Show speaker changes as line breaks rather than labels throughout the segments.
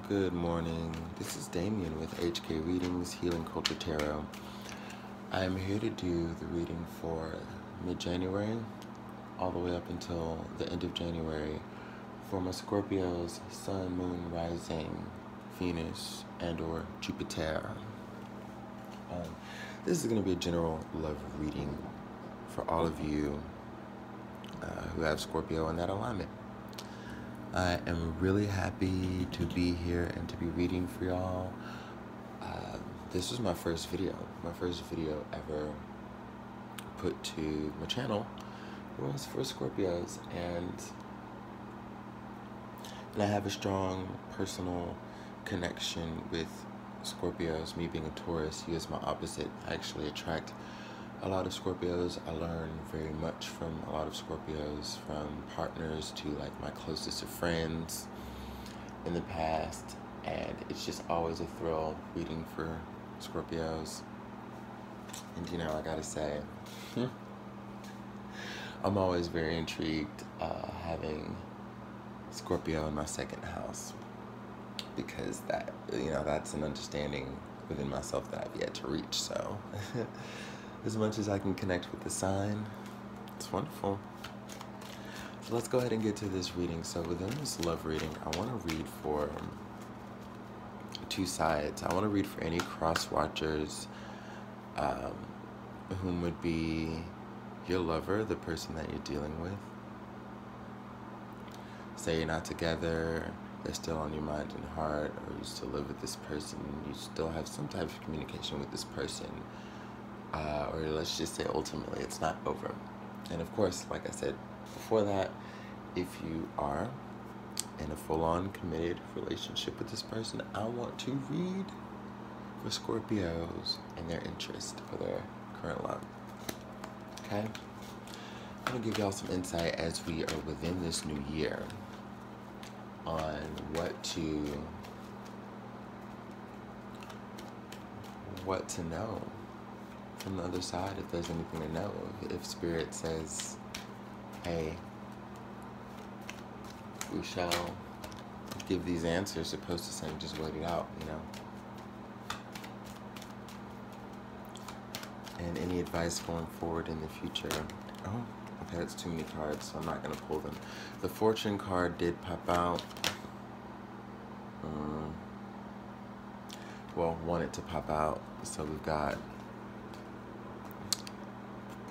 Good morning. This is Damien with HK Readings, Healing Culture Tarot. I am here to do the reading for mid-January all the way up until the end of January for my Scorpios, Sun, Moon, Rising, Venus, and or Jupiter. This is going to be a general love reading for all of you who have Scorpio in that alignment. I am really happy to be here and to be reading for y'all. This was my first video ever put to my channel. It was for Scorpios, and I have a strong personal connection with Scorpios. Me being a Taurus, you as my opposite, I actually attract a lot of Scorpios. I learn very much from a lot of Scorpios, from partners to like my closest of friends in the past, and it's just always a thrill reading for Scorpios. And you know, I gotta say, I'm always very intrigued having Scorpio in my second house, because that, you know, that's an understanding within myself that I've yet to reach. So as much as I can connect with the sign, it's wonderful. So let's go ahead and get to this reading. So within this love reading, I want to read for two sides. I want to read for any cross watchers whom would be your lover, the person that you're dealing with. Say you're not together, they're still on your mind and heart, or you still live with this person, you still have some type of communication with this person. Or let's just say ultimately it's not over. And of course, like I said before that, if you are in a full-on committed relationship with this person, I want to read for Scorpios and their interest for their current love. Okay? I'm going to give y'all some insight as we are within this new year on what to know from the other side, if there's anything to know. If Spirit says, hey, we shall give these answers, opposed to saying just wait it out, you know. And any advice going forward in the future. Oh, okay, that's too many cards, so I'm not going to pull them. The Fortune card did pop out. Well, wanted to pop out. So we've got,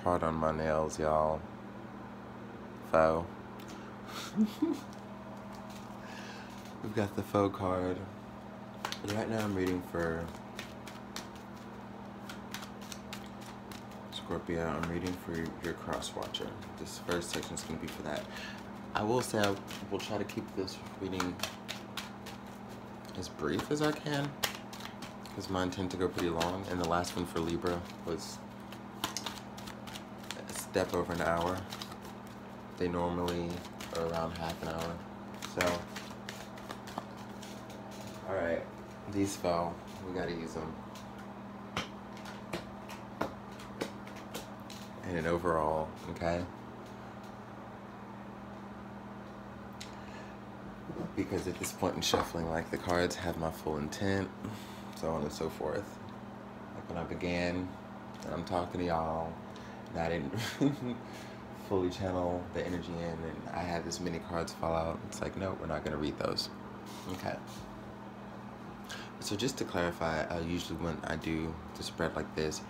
pardon my nails, y'all, faux. We've got the faux card. And right now I'm reading for Scorpio. I'm reading for your cross watcher. This first section is going to be for that. I will say I will try to keep this reading as brief as I can, because mine tend to go pretty long, and the last one for Libra was a step over an hour. They normally are around half an hour. So, alright, these fell. We gotta use them. And an overall, okay? Because at this point in shuffling, like, the cards have my full intent, so on and so forth. Like when I began, and I'm talking to y'all, and I didn't fully channel the energy in, and I had this many cards fall out. It's like, no, we're not going to read those. Okay. So just to clarify, usually when I do the spread like this,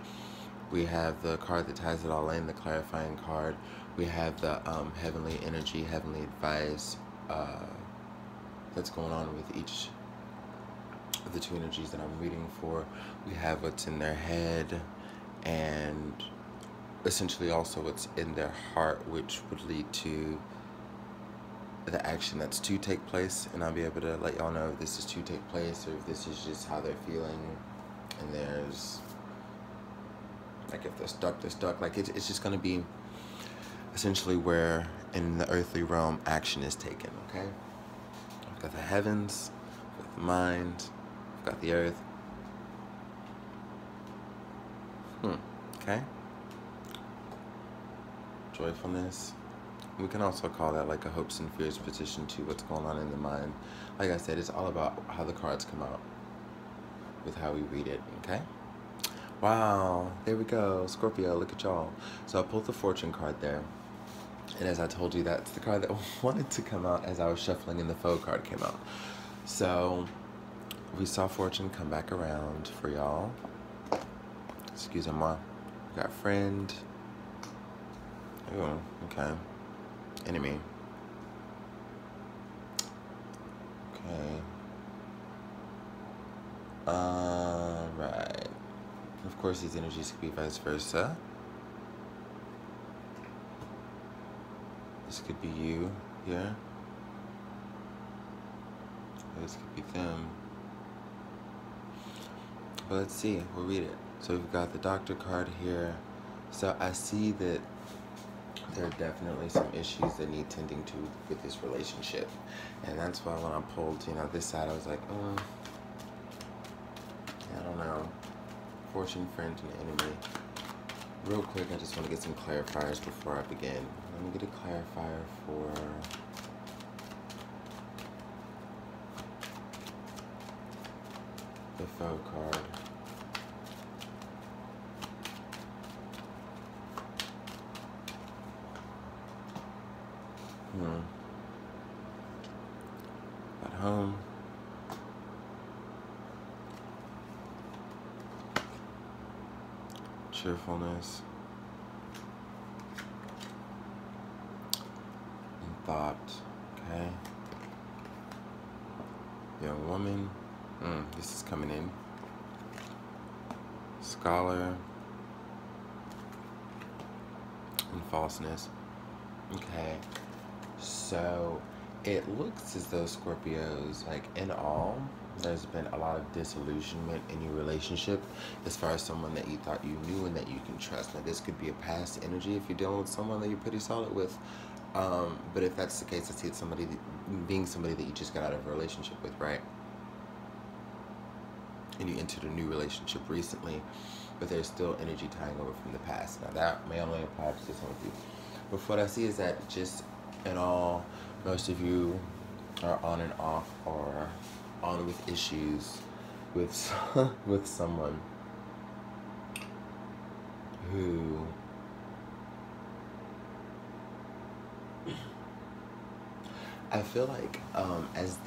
we have the card that ties it all in, the clarifying card. We have the heavenly energy, heavenly advice that's going on with each of the two energies that I'm reading for. We have what's in their head, and essentially also what's in their heart, which would lead to the action that's to take place. And I'll be able to let y'all know if this is to take place or if this is just how they're feeling. And there's, like, if they're stuck, they're stuck. Like, it's just going to be essentially where in the earthly realm action is taken, okay? I've got the heavens, I've got the mind, I've got the earth. Okay? Joyfulness, We can also call that like a hopes and fears position to what's going on in the mind. Like I said, it's all about how the cards come out with how we read it, okay? Wow, there we go, Scorpio, look at y'all. So I pulled the fortune card there. And as I told you, that's the card that wanted to come out as I was shuffling and the faux card came out. So we saw fortune come back around for y'all. Excusez-moi. We got friend. Oh, okay. Enemy. Okay. Right. Of course, these energies could be vice versa. This could be you here. Or this could be them. But let's see. We'll read it. So we've got the Doctor card here. So I see that there are definitely some issues that need tending to with this relationship. And that's why when I pulled, this side, I was like, I don't know. Fortune, friend, and enemy. Real quick, I just want to get some clarifiers before I begin. Let me get a clarifier for the faux card. At home. Cheerfulness. And thought. Okay. Young woman. This is coming in. Scholar. And falseness. Okay. So it looks as though Scorpios, like in all, there's been a lot of disillusionment in your relationship as far as someone that you thought you knew and that you can trust. Now this could be a past energy if you're dealing with someone that you're pretty solid with. But if that's the case, I see it's somebody that you just got out of a relationship with, right? And you entered a new relationship recently, but there's still energy tying over from the past. Now that may only apply to some of you. But what I see is that just in all, most of you are on and off or on with issues with someone who I feel like as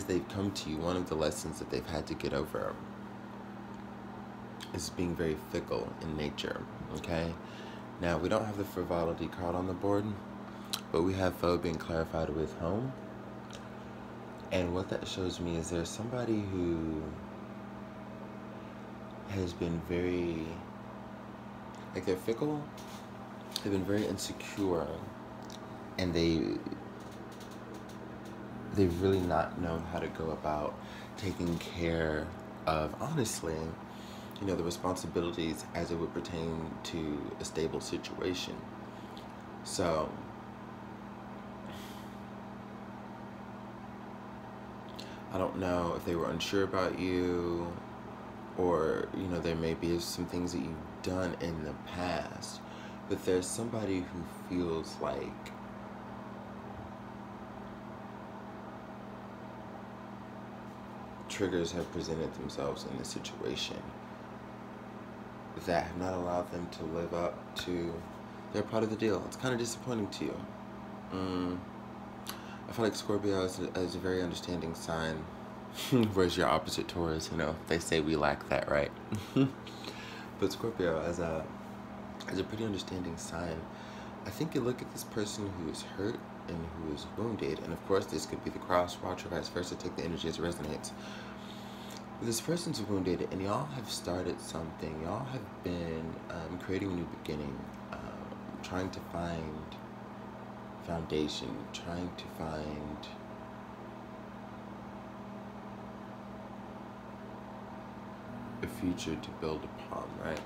they've come to you, one of the lessons that they've had to get over is being very fickle in nature, okay? Now, we don't have the frivolity card on the board, but we have foe being clarified with home. And what that shows me is there's somebody who has been very, like they're fickle, they've been very insecure, and they've really not known how to go about taking care of, honestly, the responsibilities as it would pertain to a stable situation. So, I don't know if they were unsure about you, or, there may be some things that you've done in the past, but there's somebody who feels like triggers have presented themselves in this situation that have not allowed them to live up to their part of the deal. It's kind of disappointing to you. I feel like Scorpio is a very understanding sign, whereas your opposite Taurus, they say we lack that, right? But Scorpio, as a pretty understanding sign, I think you look at this person who is hurt and who is wounded, and of course this could be the cross watch or vice versa, take the energy as it resonates. This person's wounded, and y'all have started something. Y'all have been creating a new beginning, trying to find foundation, trying to find a future to build upon, right?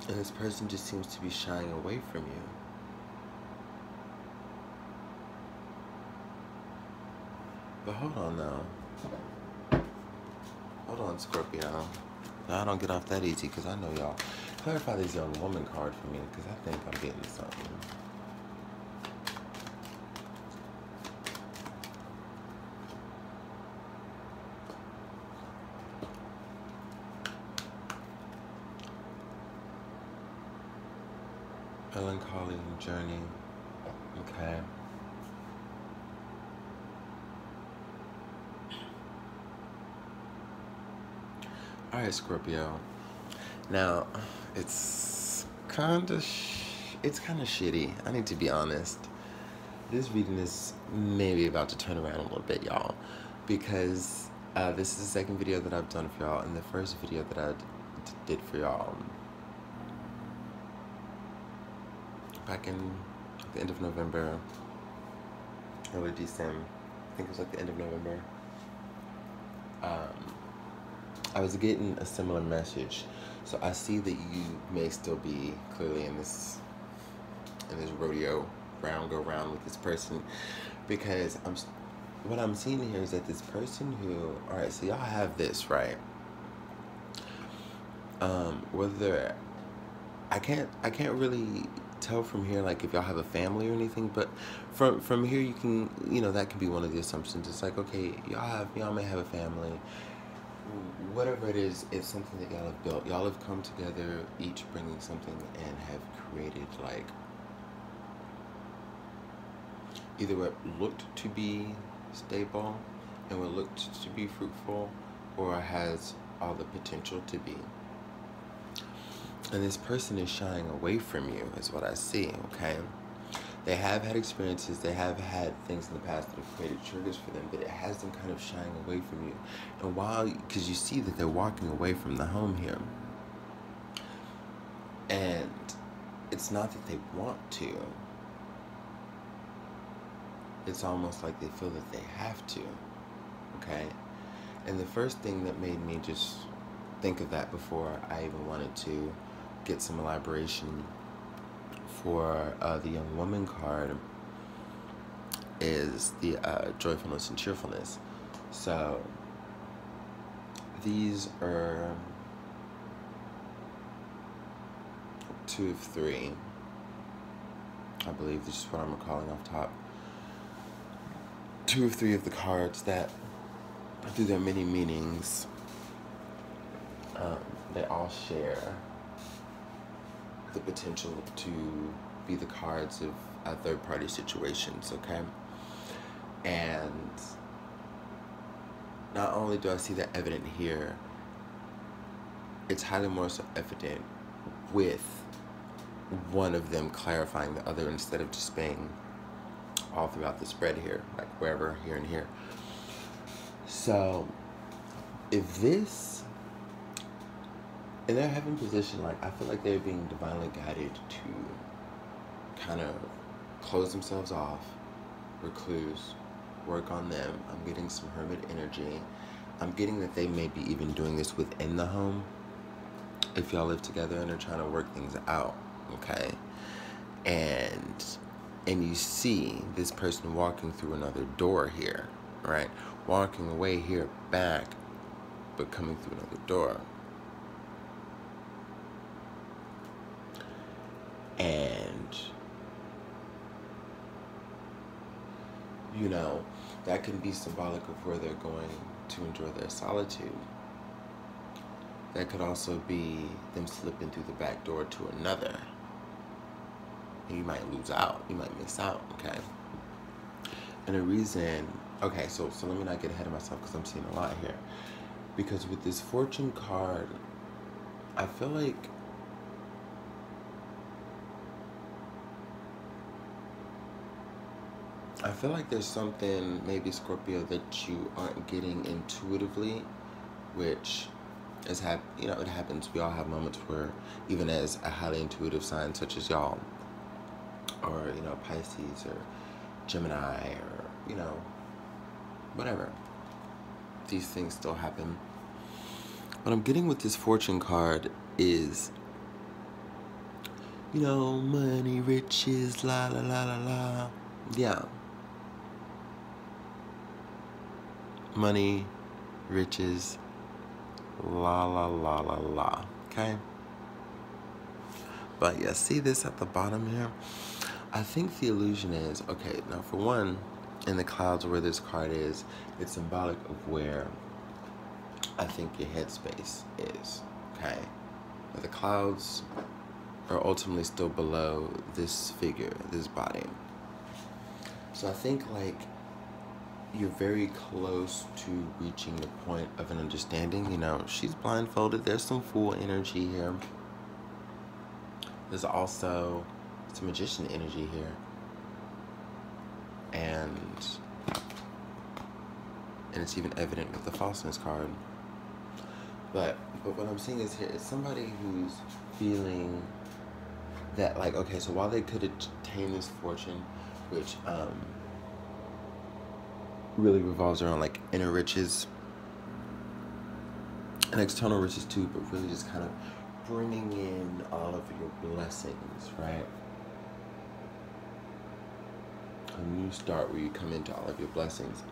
And this person just seems to be shying away from you. But hold on now. Hold on, Scorpio. I don't get off that easy because I know y'all. Clarify this young woman card for me, because I think I'm getting something. Melancholy journey. Okay. Alright, Scorpio. Now, it's kind of shitty. I need to be honest. This reading is maybe about to turn around a little bit, y'all, because this is the second video that I've done for y'all, and the first video that I did for y'all back in the end of November, early December. I think it was like the end of November. I was getting a similar message. So I see that you may still be clearly in this rodeo go round with this person, because what I'm seeing here is that this person who, all right, so y'all have this, right? Whether I can't really tell from here, like, if y'all have a family or anything, but from here you can, you know, that can be one of the assumptions. It's like, okay, y'all may have a family. Whatever it is, it's something that y'all have built. Y'all have come together, each bringing something, and have created, like, either what looked to be stable and what looked to be fruitful, or has all the potential to be. And this person is shying away from you, is what I see, okay? They have had experiences, they have had things in the past that have created triggers for them, but it has them kind of shying away from you. And because you see that they're walking away from the home here. And it's not that they want to. It's almost like they feel that they have to, okay? And the first thing that made me just think of that before I even wanted to get some elaboration for the young woman card is the joyfulness and cheerfulness. So these are 2 of 3, I believe. This is what I'm recalling off top. 2 of 3 of the cards that, through their many meanings, they all share the potential to be the cards of third-party situations, okay? And not only do I see that evident here, it's highly more so evident with one of them clarifying the other, instead of just being all throughout the spread here, like wherever, here and here. So if this, in their heaven position, like, I feel like they're being divinely guided to kind of close themselves off, recluse, work on them. I'm getting some hermit energy. I'm getting that they may be even doing this within the home, if y'all live together and are trying to work things out, okay? And you see this person walking through another door here, right? Walking away here back, but coming through another door. And, you know, that can be symbolic of where they're going to enjoy their solitude. That could also be them slipping through the back door to another. And you might lose out. You might miss out, okay? And the reason, okay, so let me not get ahead of myself, because I'm seeing a lot here. Because with this fortune card, I feel like there's something, maybe, Scorpio, that you aren't getting intuitively, which is, you know, it happens. We all have moments where, even as a highly intuitive sign such as y'all, or, you know, Pisces or Gemini, or, you know, whatever, these things still happen. What I'm getting with this fortune card is, you know, money, riches, la la la la la. Yeah. Money, riches, la la la la la. Okay? But yeah, see this at the bottom here? I think the illusion is, okay, now for one, in the clouds where this card is, it's symbolic of where I think your headspace is, okay? But the clouds are ultimately still below this figure, this body. So I think like you're very close to reaching the point of an understanding. You know, she's blindfolded. There's some fool energy here. There's also some magician energy here. And it's even evident with the falseness card. But what I'm seeing is here, it's somebody who's feeling that, like, okay, so while they could attain this fortune, which really revolves around like inner riches and external riches too, but really just kind of bringing in all of your blessings, right? A new start where you come into all of your blessings.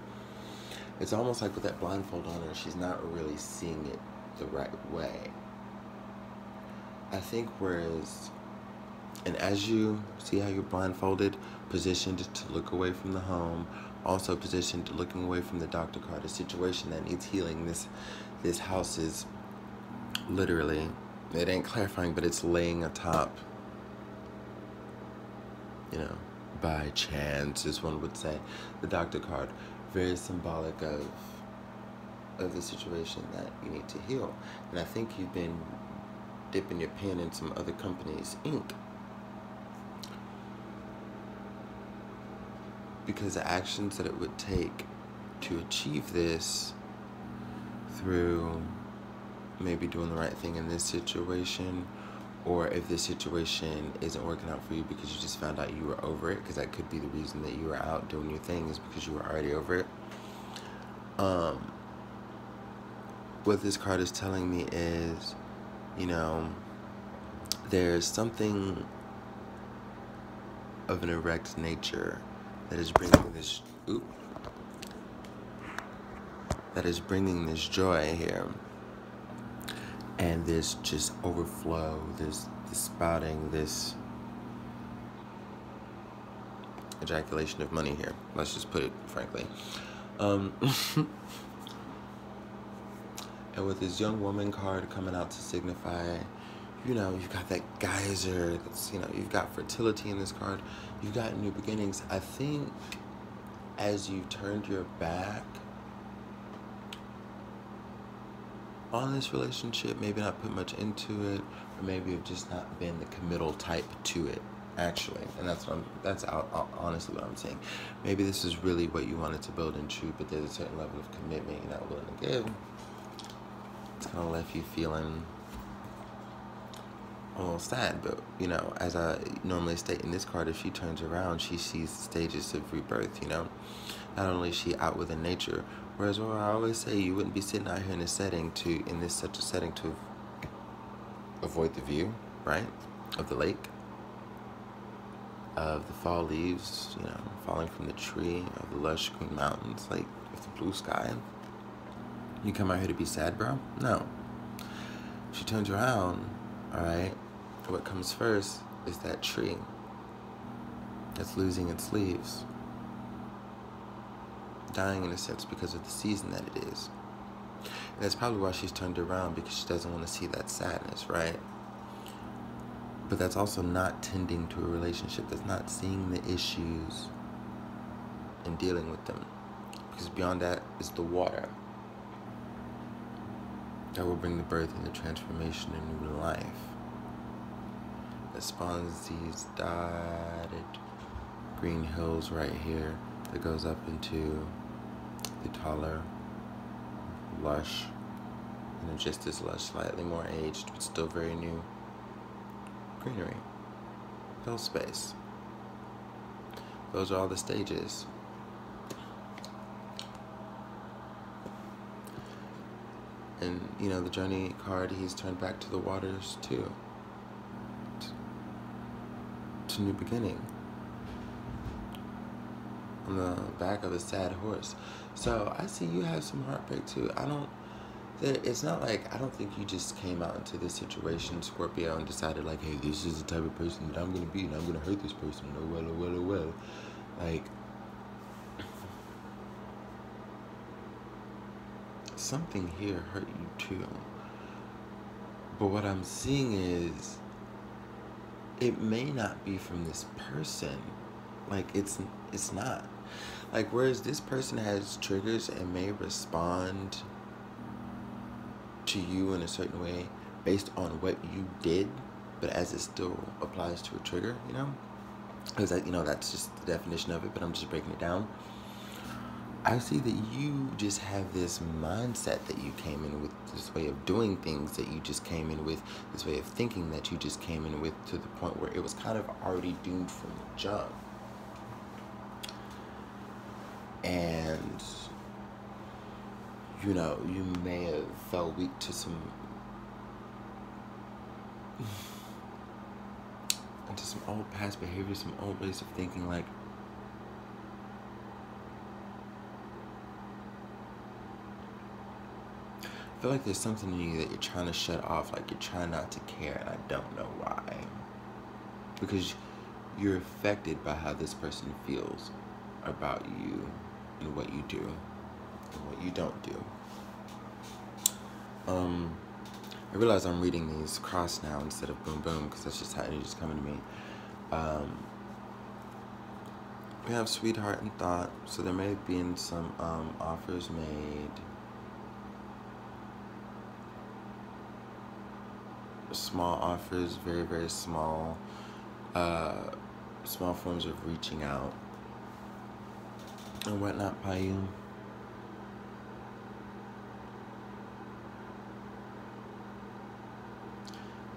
It's almost like with that blindfold on her, she's not really seeing it the right way. I think whereas, and as you see how you're blindfolded, positioned to look away from the home, also positioned to looking away from the doctor card, a situation that needs healing. This house is literally, it ain't clarifying, but it's laying atop, you know, by chance, as one would say. The doctor card, very symbolic of the situation that you need to heal. And I think you've been dipping your pen in some other company's ink, because the actions that it would take to achieve this through maybe doing the right thing in this situation, or if this situation isn't working out for you because you just found out you were over it, because that could be the reason that you were out doing your thing, is because you were already over it. What this card is telling me is, you know, there's something of an erect nature that is bringing this, that is bringing this joy here, and this just overflow, this spouting, this ejaculation of money here. Let's just put it frankly. And with this young woman card coming out to signify, you know, you've got that geyser, that's, you know, you've got fertility in this card, you've got new beginnings. I think as you've turned your back on this relationship, maybe not put much into it, or maybe you've just not been the committal type to it, actually. And that's honestly what I'm saying. Maybe this is really what you wanted to build in truth, but there's a certain level of commitment you're not willing to give. It's kind of left you feeling a little sad. But, you know, as I normally state in this card, if she turns around, she sees stages of rebirth, you know. Not only is she out within nature, whereas what I always say, you wouldn't be sitting out here in this setting such a setting to avoid the view, right, of the lake, of the fall leaves, you know, falling from the tree, of the lush green mountains, like with the blue sky. You come out here to be sad, bro? No. She turns around, all right, what comes first is that tree that's losing its leaves, dying in a sense because of the season that it is. And that's probably why she's turned around, because she doesn't want to see that sadness, right? But that's also not tending to a relationship. That's not seeing the issues and dealing with them. Because beyond that is the water that will bring the birth and the transformation and new life that spawns these dotted green hills right here that goes up into the taller, lush, you know, just as lush, slightly more aged, but still very new greenery. Hill space. Those are all the stages. And, you know, the journey card, he's turned back to the waters too. To new beginning. On the back of a sad horse. So I see you have some heartbreak too. It's not like, I don't think you just came out into this situation, Scorpio, and decided like, hey, this is the type of person that I'm going to be, and I'm going to hurt this person. Oh, well, oh, well, oh, well. Like, something here hurt you too. But what I'm seeing is, it may not be from this person. Like, it's not. Like, whereas this person has triggers and may respond to you in a certain way based on what you did, but as it still applies to a trigger, you know? Because, you know, that's just the definition of it, but I'm just breaking it down. I see that you just have this mindset that you came in with, this way of doing things that you just came in with, this way of thinking that you just came in with, to the point where it was kind of already doomed from the jump. And, you know, you may have fell weak to some old past behaviors, some old ways of thinking. Like, I feel like there's something in you that you're trying to shut off, like you're trying not to care, and I don't know why. Because you're affected by how this person feels about you and what you do and what you don't do. I realize I'm reading these cross now instead of boom boom, because that's just how energy's coming to me. We have sweetheart and thought, so there may have been some offers made. Small offers, very, very small. Small forms of reaching out and whatnot by you.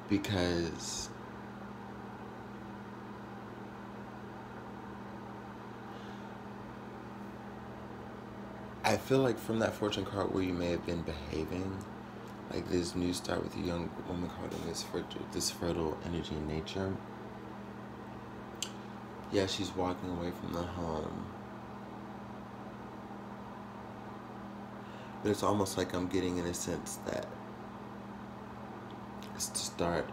Because I feel like from that fortune card where you may have been behaving, like this new start with a young woman card in this fertile energy in nature. Yeah, she's walking away from the home. But it's almost like I'm getting in a sense that it's to start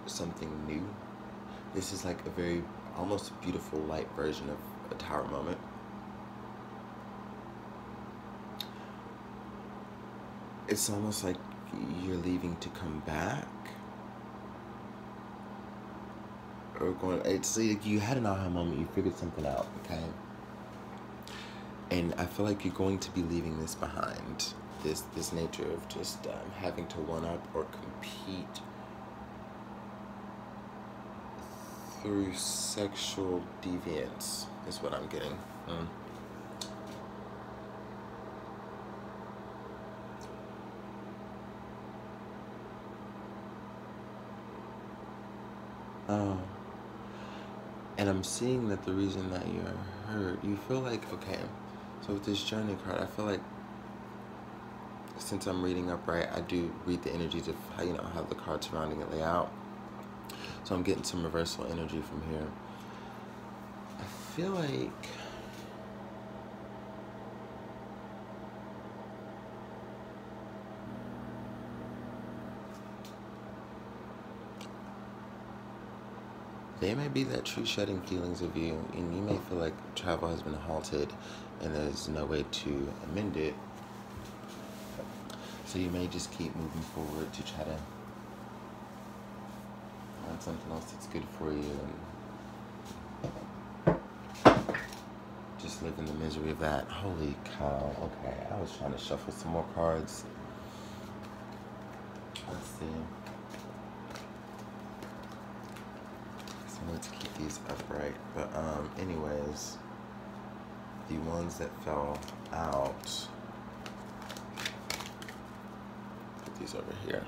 something new. This is like a very, almost beautiful light version of a tower moment. It's almost like you're leaving to come back. Or going, it's like you had an aha moment, you figured something out, okay? And I feel like you're going to be leaving this behind. This nature of just having to one-up or compete through sexual deviance is what I'm getting. And I'm seeing that the reason that you're hurt, you feel like, okay, so with this journey card, I feel like since I'm reading upright, I do read the energies of how, you know, how the cards surrounding it lay out. So I'm getting some reversal energy from here. I feel like there may be that true shedding feelings of you, and you may feel like travel has been halted and there's no way to amend it. So you may just keep moving forward to try to find something else that's good for you and just live in the misery of that. Holy cow, okay, I was trying to shuffle some more cards. Let's see. I need to keep these upright, but anyways, the ones that fell out, put these over here.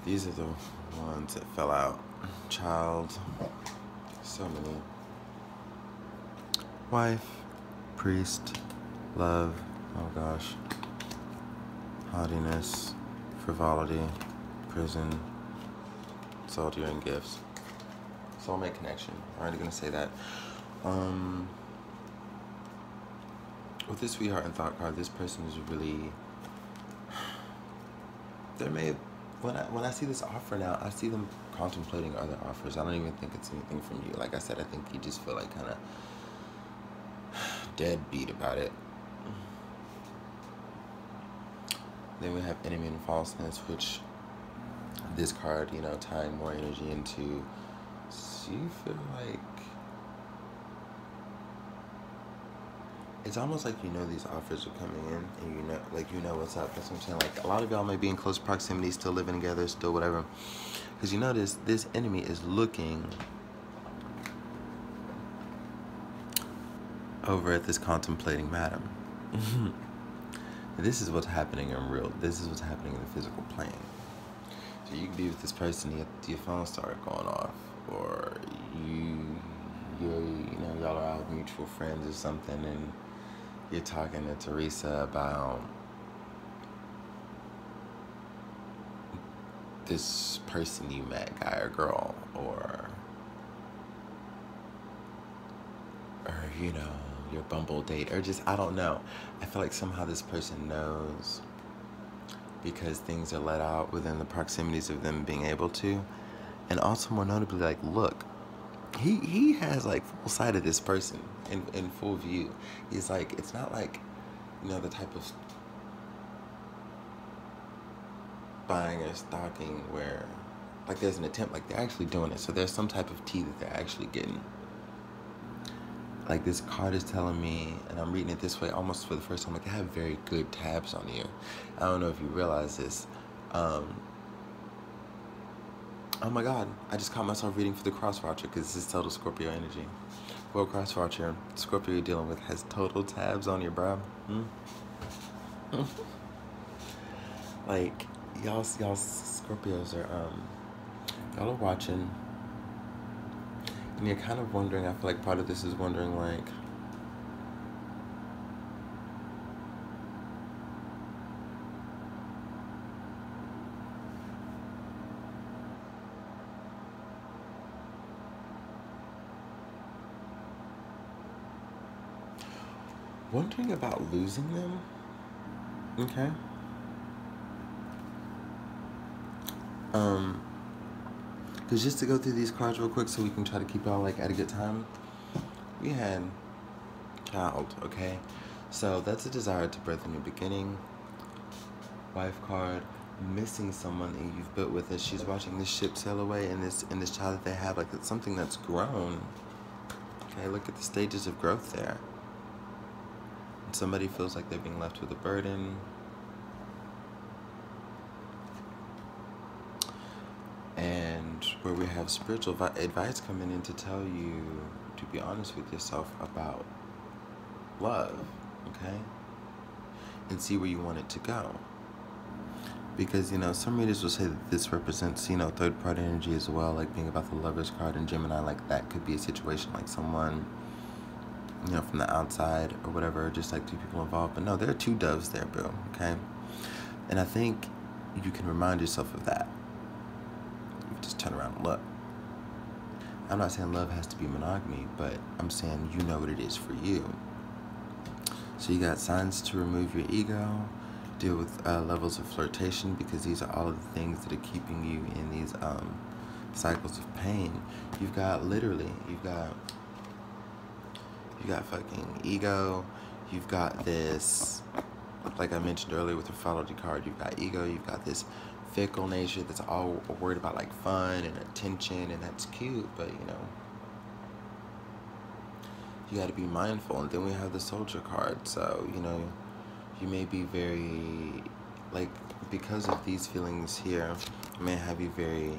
These are the ones that fell out. Child, so many. Wife, priest, love, oh gosh, haughtiness, frivolity, prison, soldier, and gifts. Soulmate connection. I'm already gonna say that. with this sweetheart and thought card, this person is really, there may have, when I see this offer now, I see them contemplating other offers. I don't even think it's anything from you. Like I said, I think you just feel like kind of deadbeat about it. Then we have enemy and falseness, which this card, you know, tying more energy into. So you feel like it's almost like you know these offers are coming in, and you know, like, you know what's up. That's what I'm saying. Like, a lot of y'all may be in close proximity, still living together, still whatever, because you notice this enemy is looking over at this contemplating madam. This is what's happening in real. This is what's happening in the physical plane. So you can be with this person, your phone started going off, or you know, y'all are out mutual friends or something, and you're talking to Teresa about this person you met, guy or girl, or you know, your Bumble date, or just, I don't know. I feel like somehow this person knows, because things are let out within the proximities of them being able to. And also, more notably, like, look, he has like full sight of this person in full view. He's like, it's not like, you know, the type of buying or stalking where like there's an attempt, like they're actually doing it. So there's some type of tea that they're actually getting. Like, this card is telling me, and I'm reading it this way almost for the first time, like, they have very good tabs on you. I don't know if you realize this. Oh my God, I just caught myself reading for the cross-watcher, because this is total Scorpio energy. Well, cross-watcher, Scorpio you're dealing with has total tabs on you, bro. Like, y'all Scorpios are, y'all are watching, and you're kind of wondering, I feel like part of this is wondering, like, wondering about losing them, okay? Because just to go through these cards real quick so we can try to keep y'all, like, at a good time, we had child, okay? So that's a desire to birth a new beginning. Wife card, missing someone that you've built with us. She's watching this ship sail away, and this child that they have, like, it's something that's grown. Okay, look at the stages of growth there. And somebody feels like they're being left with a burden. And where we have spiritual advice coming in to tell you to be honest with yourself about love, okay? And see where you want it to go. Because, you know, some readers will say that this represents, you know, third party energy as well, like being about the Lover's card in Gemini, like that could be a situation like someone, you know, from the outside or whatever, just like two people involved. But no, there are two doves there, boo, okay? And I think you can remind yourself of that. You just turn around and look. I'm not saying love has to be monogamy, but I'm saying you know what it is for you. So you got signs to remove your ego, deal with levels of flirtation, because these are all of the things that are keeping you in these cycles of pain. You've got literally, you've got fucking ego, you've got this, like I mentioned earlier with the Astrology card, you've got ego, you've got this fickle nature that's all worried about like fun and attention, and that's cute, but you know, you got to be mindful. And then we have the Soldier card, so you know, you may be very, like, because of these feelings here, it may have you very,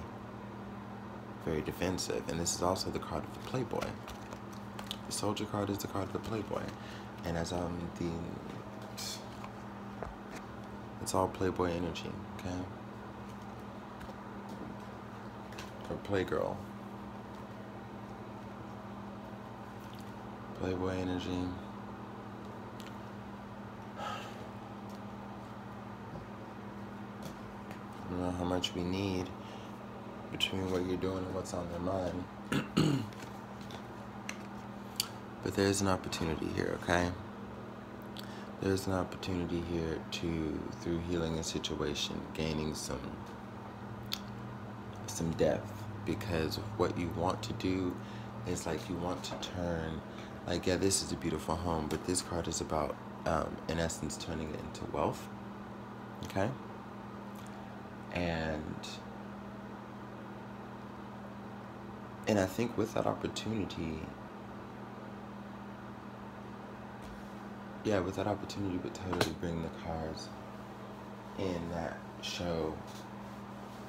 very defensive. And this is also the card of the Playboy. The Soldier card is the card of the Playboy. And as it's all Playboy energy, okay? Or Playgirl. Playboy energy. I don't know how much we need between what you're doing and what's on their mind. But there's an opportunity here, okay? there's an opportunity here to, through healing a situation, gaining some depth, because what you want to do is like you want to turn, like, yeah, this is a beautiful home, but this card is about in essence turning it into wealth. Okay. And I think with that opportunity, would totally bring the cards in that show,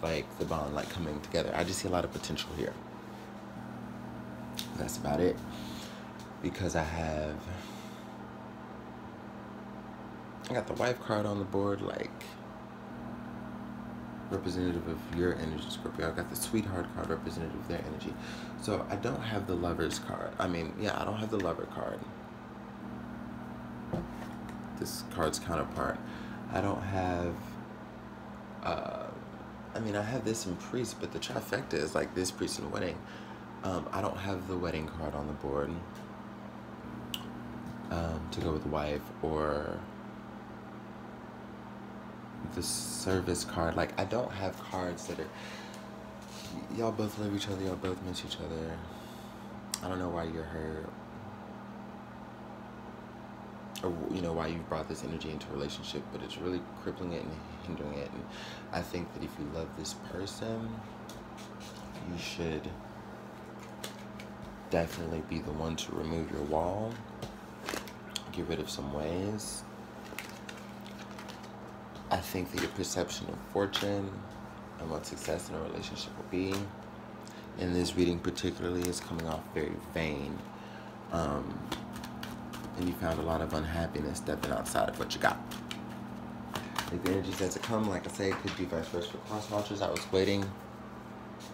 like, the bond, like, coming together. I just see a lot of potential here. That's about it. Because I got the wife card on the board, like, representative of your energy, Scorpio. I got the sweetheart card, representative of their energy. So I don't have the lovers card. I don't have the lover card. This card's counterpart. I don't have, I have this in priest, but the trifecta is like this, priest, and wedding. I don't have the wedding card on the board to go with wife, or the service card. Like, I don't have cards that are, y'all both love each other, y'all both miss each other. I don't know why you're hurt, or why you brought this energy into a relationship, but it's really crippling it and hindering it. And I think that if you love this person, you should definitely be the one to remove your wall, get rid of some ways. I think that your perception of fortune and what success in a relationship will be, in this reading particularly, is coming off very vain. And you found a lot of unhappiness stepping outside of what you got. Like, the energies that to come, like I say, it could be vice versa for cross watchers. I was waiting.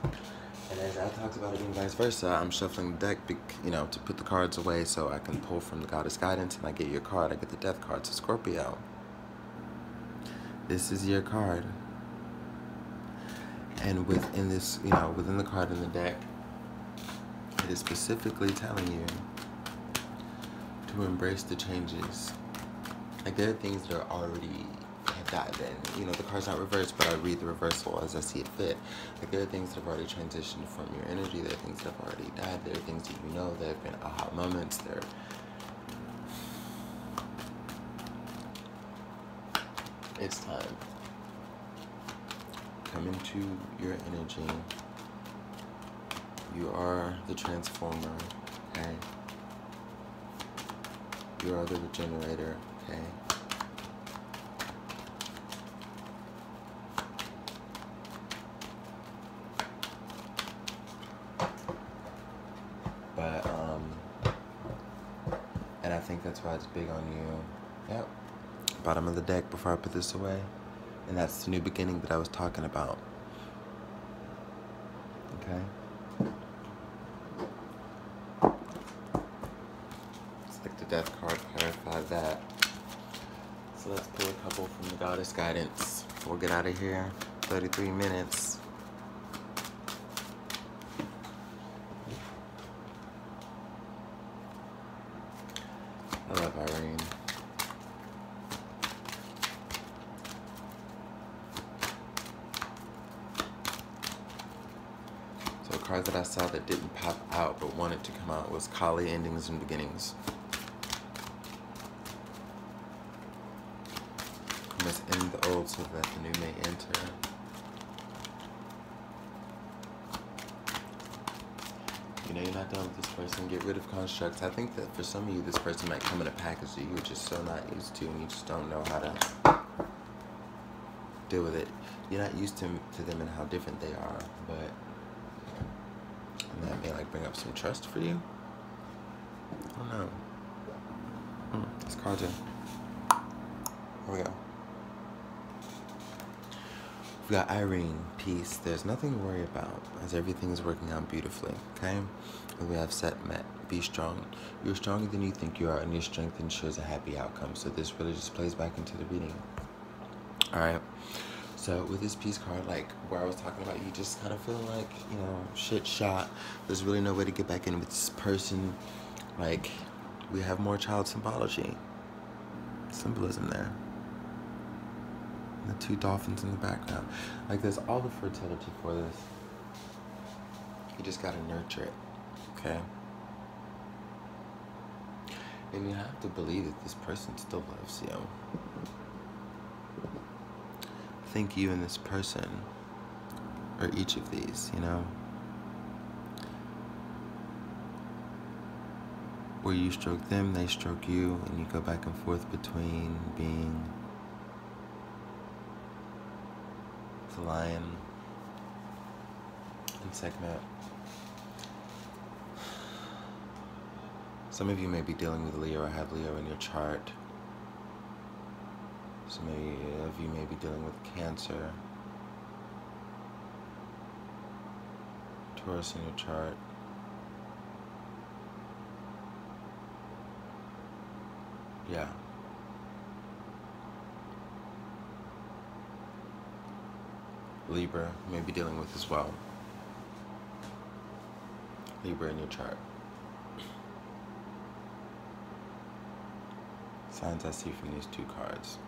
And as I talked about it being vice versa, I'm shuffling the deck, to put the cards away so I can pull from the Goddess Guidance, and I get your card. I get the Death card. So Scorpio, this is your card. And within this, within the card in the deck, it is specifically telling you to embrace the changes. Like, there are things that are already have died in. The card's not reversed, but I read the reversal as I see it fit. Like, there are things that have already transitioned from your energy. There are things that have already died. There are things that there have been aha moments. It's time. Come into your energy. You are the transformer, okay? You are the regenerator, okay? But, and I think that's why it's big on you. Yep. Bottom of the deck before I put this away. And that's the new beginning that I was talking about. Okay? It's like the Death card clarified that. So let's pull a couple from the Goddess Guidance. We'll get out of here. 33 minutes. I love Irene. So a card that I saw that didn't pop out but wanted to come out was Kali, Endings and Beginnings. You must end the old so that the new may enter. You're not done with this person. Get rid of constructs. I think that for some of you, this person might come in a package that you're just so not used to, and you just don't know how to deal with it. You're not used to them and how different they are, but that may bring up some trust for you. I don't know. This card's in. Here we go. We've got Irene, peace. There's nothing to worry about, as everything is working out beautifully, okay? And we have Set, Met, be strong. You're stronger than you think you are, and your strength ensures a happy outcome. So this really just plays back into the reading. All right. So with this peace card, where I was talking about you just kind of feeling like, shit shot. There's really no way to get back in with this person. We have more child symbology. symbolism there. And the 2 dolphins in the background. Like, there's all the fertility for this. You just gotta nurture it, okay? And you have to believe that this person still loves you. I think you and this person, or each of these, you know, where you stroke them, they stroke you, and you go back and forth between being the lion and segment. Some of you may be dealing with Leo or have Leo in your chart. Some of you may be dealing with Cancer, Taurus in your chart. Yeah. Libra may be dealing with as well. Libra in your chart. Signs I see from these 2 cards.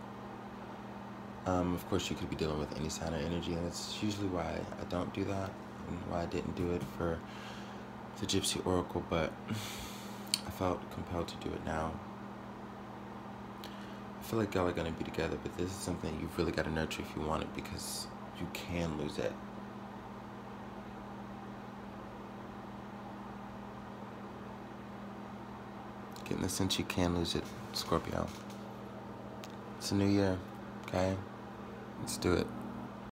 Of course, you could be dealing with any sign of energy, and that's usually why I don't do that, and why I didn't do it for the Gypsy Oracle, but I felt compelled to do it now. I feel like y'all are going to be together, but this is something you've really got to nurture if you want it, because you can lose it. Getting the sense you can lose it, Scorpio. It's a new year, okay? Let's do it.